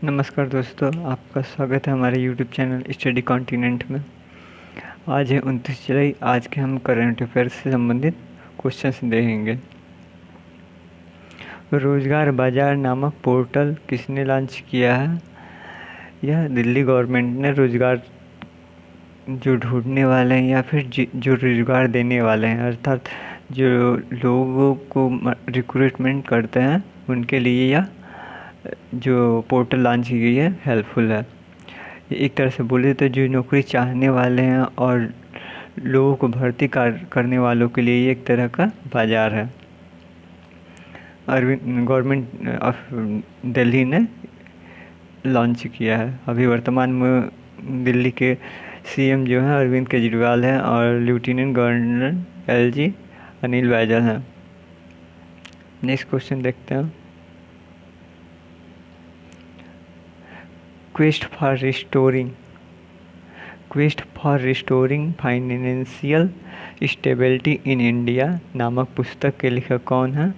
नमस्कार दोस्तों, आपका स्वागत है हमारे यूट्यूब चैनल स्टडी कॉन्टिनेंट में। आज है 29 जुलाई। आज के हम करंट अफेयर्स से संबंधित क्वेश्चंस देखेंगे। रोजगार बाजार नामक पोर्टल किसने लॉन्च किया है? यह दिल्ली गवर्नमेंट ने रोजगार जो ढूंढने वाले हैं या फिर जो रोजगार देने वाले हैं, अर्थात जो लोगों को रिक्रूटमेंट करते हैं, उनके लिए यह जो पोर्टल लॉन्च की गई है हेल्पफुल है। एक तरह से बोले तो जो नौकरी चाहने वाले हैं और लोगों को भर्ती करने वालों के लिए ये एक तरह का बाज़ार है। अरविंद गवर्नमेंट ऑफ दिल्ली ने लॉन्च किया है। अभी वर्तमान में दिल्ली के सीएम जो हैं अरविंद केजरीवाल हैं और lieutenant governor LG Anil Baijal हैं। नेक्स्ट क्वेश्चन देखते हैं। Quest for restoring financial stability in India नामक पुस्तक के लेखक कौन हैं?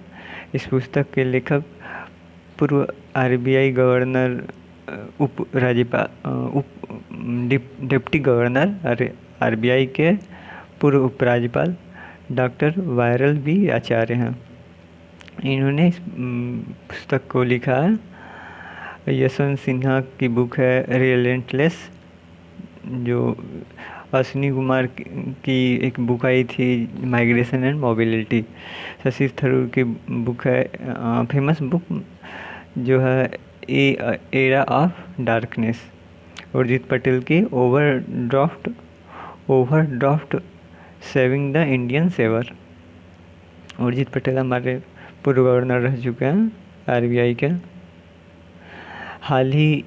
इस पुस्तक के लेखक पूर्व RBI governor, deputy governor RBI के पूर्व उपराज्यपाल डॉक्टर वायरल बी आचार्य हैं। इन्होंने इस पुस्तक को लिखा है। यशवंत सिन्हा की बुक है रिलेंटलेस, जो अश्विनी कुमार की एक बुक आई थी migration and mobility. Shashi Tharoor की बुक है फेमस बुक जो है era of darkness. Urjit Patel की overdraft saving the Indian saver. Urjit Patel हमारे पूर्व गवर्नर रह चुके हैं आरबीआई के। हाल ही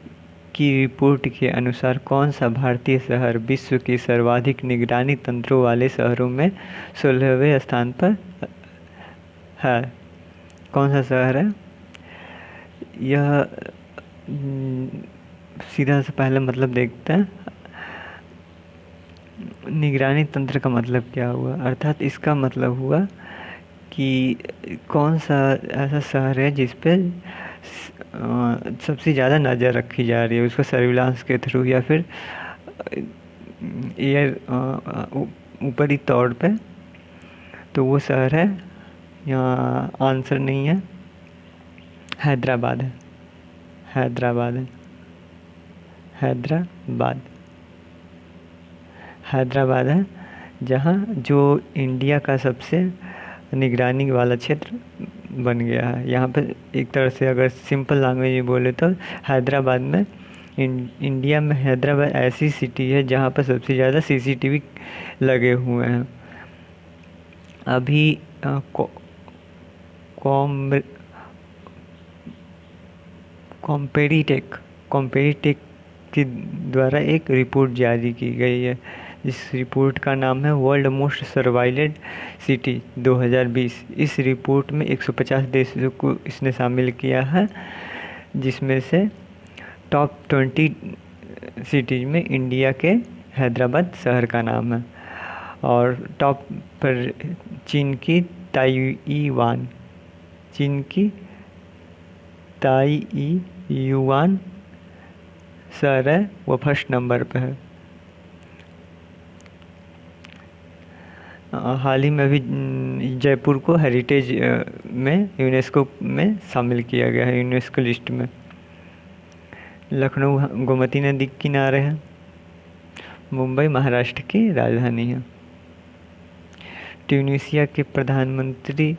की रिपोर्ट के अनुसार कौन सा भारतीय शहर विश्व के सर्वाधिक निगरानी तंत्रों वाले शहरों में 16वें स्थान पर है? कौन सा शहर है यह? सीधा से पहले मतलब देखते हैं, निगरानी तंत्र का मतलब क्या हुआ। अर्थात इसका मतलब हुआ कि कौन सा ऐसा शहर है जिस पे सबसे ज़्यादा नज़र रखी जा रही है, उसको सर्विलांस के थ्रू या फिर एयर ऊपरी तौर पे। तो वो शहर है, यहाँ आंसर नहीं है, हैदराबाद है। हैदराबाद है, जहाँ जो इंडिया का सबसे निगरानी वाला क्षेत्र बन गया है। यहाँ पर एक तरह से अगर सिंपल लैंग्वेज में बोले तो हैदराबाद में इंडिया में हैदराबाद ऐसी सिटी है जहाँ पर सबसे ज़्यादा सीसीटीवी लगे हुए हैं। अभी कॉम्पेरिटेक के द्वारा एक रिपोर्ट जारी की गई है। इस रिपोर्ट का नाम है वर्ल्ड मोस्ट सर्वाइलेड सिटी 2020। इस रिपोर्ट में 150 देशों को इसने शामिल किया है, जिसमें से टॉप 20 सिटीज में इंडिया के हैदराबाद शहर का नाम है और टॉप पर चीन की ताइयुआन शहर है, वो फर्स्ट नंबर पे है। हाल ही में अभी जयपुर को हेरिटेज में यूनेस्को में शामिल किया गया है, यूनेस्को लिस्ट में। लखनऊ गोमती नदी के किनारे है। मुंबई महाराष्ट्र की राजधानी है। ट्यूनीशिया के प्रधानमंत्री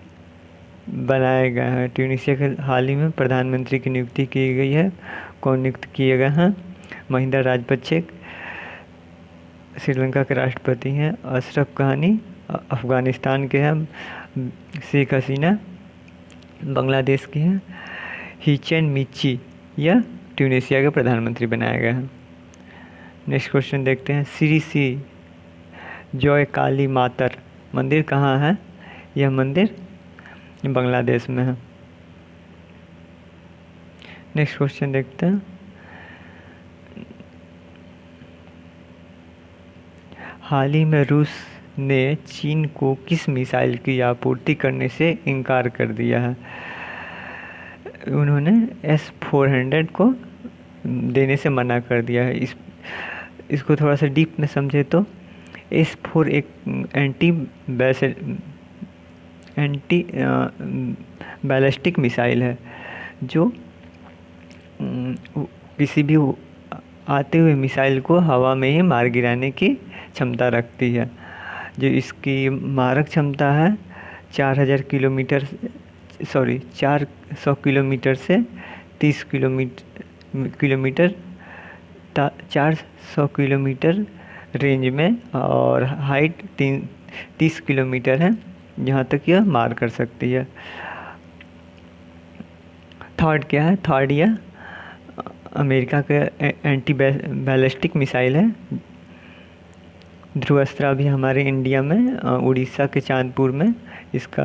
बनाए गए हैं। ट्यूनीशिया के हाल ही में प्रधानमंत्री की नियुक्ति की गई है। कौन नियुक्त किए गए हैं? महिंदा राजपक्षे श्रीलंका के राष्ट्रपति हैं। अशरफ गनी अफ़गानिस्तान के हैं। शेख हसीना बांग्लादेश की हैं। हिचेन मिची यह ट्यूनीशिया के प्रधानमंत्री बनाए गए हैं। नेक्स्ट क्वेश्चन देखते हैं। श्री जॉय काली मातर मंदिर कहाँ है? यह मंदिर बांग्लादेश में है। नेक्स्ट क्वेश्चन देखते हैं। हाल ही में रूस ने चीन को किस मिसाइल की आपूर्ति करने से इनकार कर दिया है? उन्होंने S-400 को देने से मना कर दिया है। इसको थोड़ा सा डीप में समझे तो S-4 एक एंटी एंटी बैलिस्टिक मिसाइल है जो किसी भी आते हुए मिसाइल को हवा में ही मार गिराने की क्षमता रखती है। जो इसकी मारक क्षमता है 400 किलोमीटर से 30 किलोमीटर 400 किलोमीटर रेंज में, और हाइट 30 किलोमीटर है, जहाँ तक यह मार कर सकती है। थर्ड क्या है? थर्ड यह अमेरिका का एंटी बैलिस्टिक मिसाइल है। ध्रुवास्त्र भी हमारे इंडिया में उड़ीसा के चांदपुर में इसका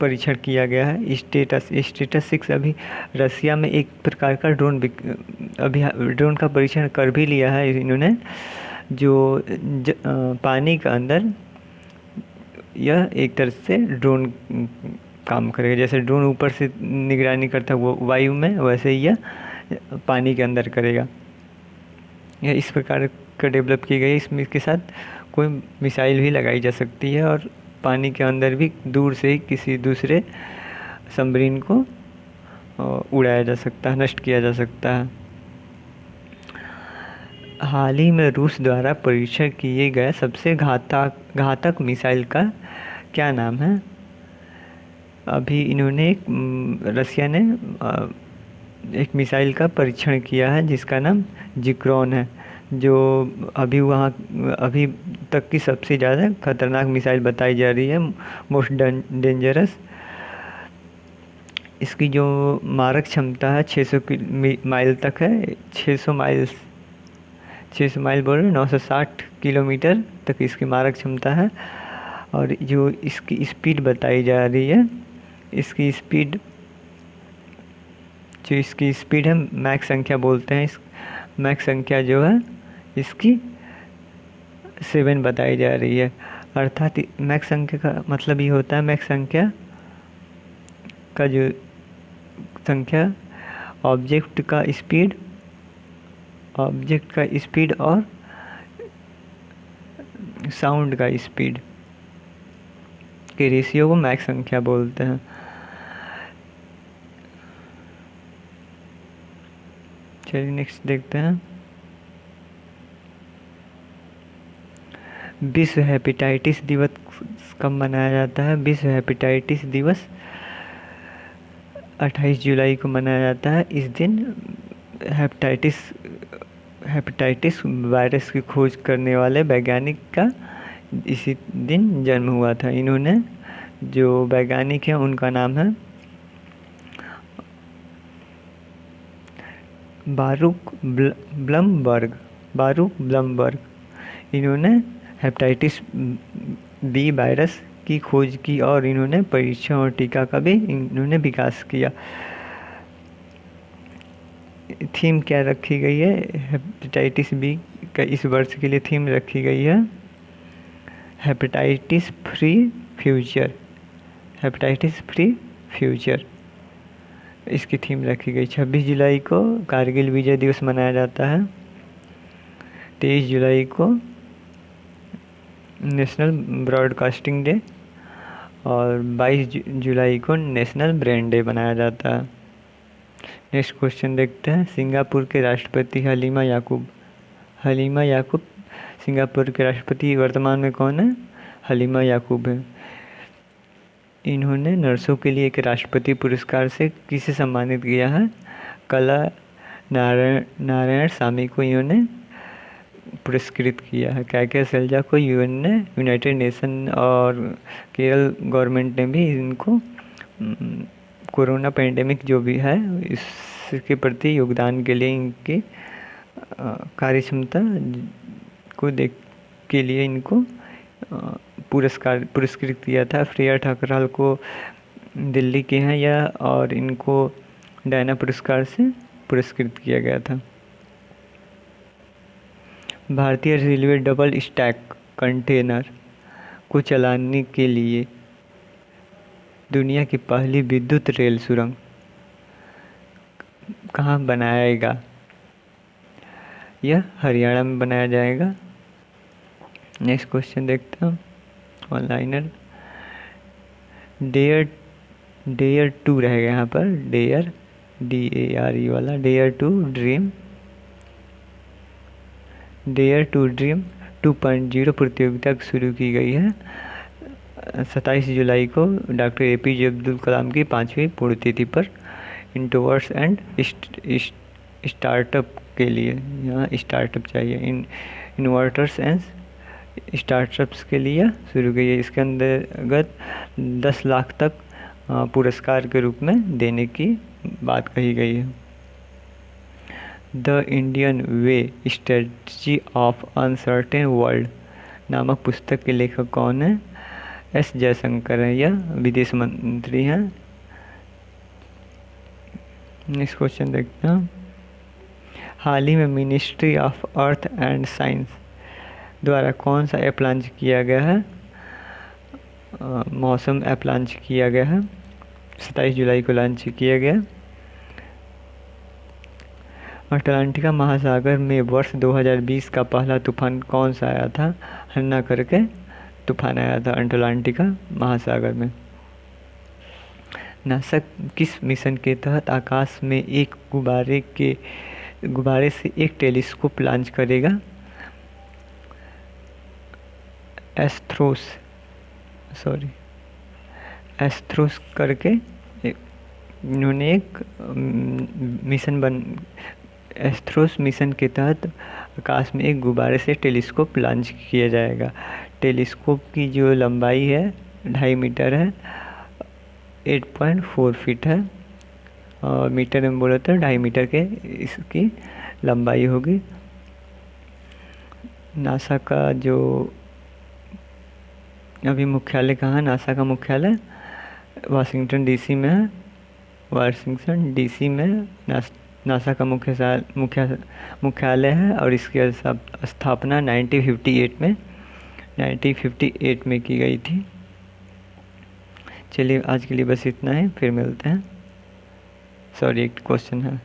परीक्षण किया गया है। स्टेटस 6 अभी रसिया में एक प्रकार का ड्रोन का परीक्षण कर भी लिया है इन्होंने, जो पानी के अंदर यह एक तरह से ड्रोन काम करेगा। जैसे ड्रोन ऊपर से निगरानी करता है वो वायु में, वैसे ही यह पानी के अंदर करेगा। यह इस प्रकार का डेवलप की गई। इसके साथ कोई मिसाइल भी लगाई जा सकती है और पानी के अंदर भी दूर से ही किसी दूसरे सबमरीन को उड़ाया जा सकता है, नष्ट किया जा सकता है। हाल ही में रूस द्वारा परीक्षण किए गए सबसे घातक मिसाइल का क्या नाम है? अभी इन्होंने रसिया ने एक मिसाइल का परीक्षण किया है जिसका नाम जिक्रोन है, जो अभी तक की सबसे ज़्यादा खतरनाक मिसाइल बताई जा रही है, मोस्ट डेंजरस। इसकी जो मारक क्षमता है 600 माइल तक है। 600 माइल बोल रहे 960 किलोमीटर तक इसकी मारक क्षमता है। और जो इसकी स्पीड बताई जा रही है, इसकी स्पीड है मैक संख्या बोलते हैं। इस मैक संख्या जो है इसकी 7 बताई जा रही है। अर्थात मैक संख्या का मतलब ये होता है, मैक संख्या का जो संख्या ऑब्जेक्ट का स्पीड और साउंड का स्पीड के रेशियो को मैक संख्या बोलते हैं। चलिए नेक्स्ट देखते हैं। विश्व हेपेटाइटिस दिवस कब मनाया जाता है? विश्व हेपेटाइटिस दिवस 28 जुलाई को मनाया जाता है। इस दिन हेपेटाइटिस वायरस की खोज करने वाले वैज्ञानिक का इसी दिन जन्म हुआ था। इन्होंने जो वैज्ञानिक हैं उनका नाम है बारूक ब्लमबर्ग। इन्होंने हेपेटाइटिस बी वायरस की खोज की और इन्होंने परीक्षण और टीका का भी इन्होंने विकास किया। थीम क्या रखी गई है हेपेटाइटिस बी का इस वर्ष के लिए? थीम रखी गई है हेपेटाइटिस फ्री फ्यूचर। इसकी थीम रखी गई। 26 जुलाई को कारगिल विजय दिवस मनाया जाता है। 23 जुलाई को नेशनल ब्रॉडकास्टिंग डे और 22 जुलाई को नेशनल ब्रेन डे मनाया जाता है। नेक्स्ट क्वेश्चन देखते हैं। सिंगापुर के राष्ट्रपति हलीमा याकूब सिंगापुर के राष्ट्रपति वर्तमान में कौन है? हलीमा याकूब है। इन्होंने नर्सों के लिए एक राष्ट्रपति पुरस्कार से किसे सम्मानित किया है? कला नारायण सामी को इन्होंने पुरस्कृत किया है। कैके सैलजा को यूनाइटेड नेशन और केरल गवर्नमेंट ने भी इनको कोरोना पेंडेमिक जो भी है इसके प्रति योगदान के लिए इनकी कार्यक्षमता को देख के लिए इनको पुरस्कृत किया था। फ्रेया ठकराल को दिल्ली के हैं यह, और इनको डायना पुरस्कार से पुरस्कृत किया गया था। भारतीय रेलवे डबल स्टैक कंटेनर को चलाने के लिए दुनिया की पहली विद्युत रेल सुरंग कहाँ बनाएगा? यह हरियाणा में बनाया जाएगा। नेक्स्ट क्वेश्चन देखते हैं ऑनलाइनर। डेयर टू रहेगा यहाँ पर, डेयर DARE वाला, डेयर टू ड्रीम 2.0 प्रतियोगिता शुरू की गई है 27 जुलाई को डॉक्टर APJ अब्दुल कलाम की 5वीं पुण्यतिथि पर इंट्रोवर्ट्स एंड स्टार्टअप के लिए। यहाँ स्टार्टअप चाहिए, इन्वर्टर्स एंड स्टार्टअप्स के लिए शुरू की है। इसके अंतर्गत 10 लाख तक पुरस्कार के रूप में देने की बात कही गई है। The Indian way strategy of uncertain world नामक पुस्तक के लेखक कौन है? S जयशंकर है, यह विदेश मंत्री हैं। नेक्स्ट क्वेश्चन देखते हैं। हाल ही में ministry of earth and science द्वारा कौन सा ऐप लॉन्च किया गया है? मौसम ऐप लॉन्च किया गया है, 27 जुलाई को लॉन्च किया गया। अटलांटिका महासागर में वर्ष 2020 का पहला तूफान कौन सा आया था? हन्ना करके तूफान आया था अटलांटिका महासागर में। नासा किस मिशन के तहत आकाश में एक गुब्बारे से एक टेलीस्कोप लॉन्च करेगा? एस्ट्रोस करके इन्होंने एक एस्ट्रोस मिशन के तहत आकाश में एक गुब्बारे से टेलीस्कोप लॉन्च किया जाएगा। टेलीस्कोप की जो लंबाई है 2.5 मीटर है, 8.4 फीट है, और मीटर में बोले तो 2.5 मीटर के इसकी लंबाई होगी। नासा का जो अभी मुख्यालय कहाँ है? नासा का मुख्यालय वाशिंगटन DC में है। वाशिंगटन DC में नासा का मुख्यालय है और इसकी स्थापना 1958 में की गई थी। चलिए आज के लिए बस इतना ही, फिर मिलते हैं। एक क्वेश्चन है,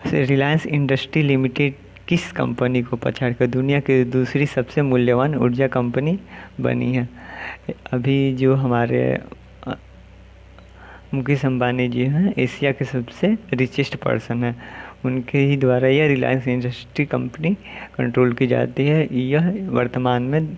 रिलायंस इंडस्ट्री लिमिटेड किस कंपनी को पछाड़कर दुनिया की दूसरी सबसे मूल्यवान ऊर्जा कंपनी बनी है? अभी जो हमारे मुकेश अंबानी जी हैं, एशिया के सबसे रिचेस्ट पर्सन हैं, उनके ही द्वारा यह रिलायंस इंडस्ट्री कंपनी कंट्रोल की जाती है। यह वर्तमान में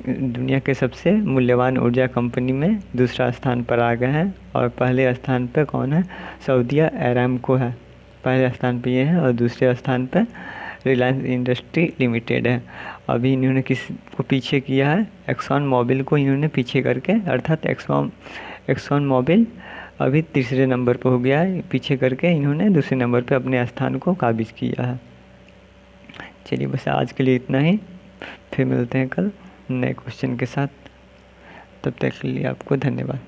दुनिया के सबसे मूल्यवान ऊर्जा कंपनी में दूसरा स्थान पर आ गए हैं, और पहले स्थान पर कौन है? सऊदी अरामको है, पहले स्थान पर ये है, और दूसरे स्थान पर रिलायंस इंडस्ट्री लिमिटेड है। अभी इन्होंने किसको पीछे किया है? एक्सॉन मोबिल को इन्होंने पीछे करके, अर्थात एक्सॉन मोबिल अभी तीसरे नंबर पर हो गया है, पीछे करके इन्होंने दूसरे नंबर पर अपने स्थान को काबिज किया है। चलिए बस आज के लिए इतना ही, फिर मिलते हैं कल नए क्वेश्चन के साथ। तब तक के लिए आपको धन्यवाद।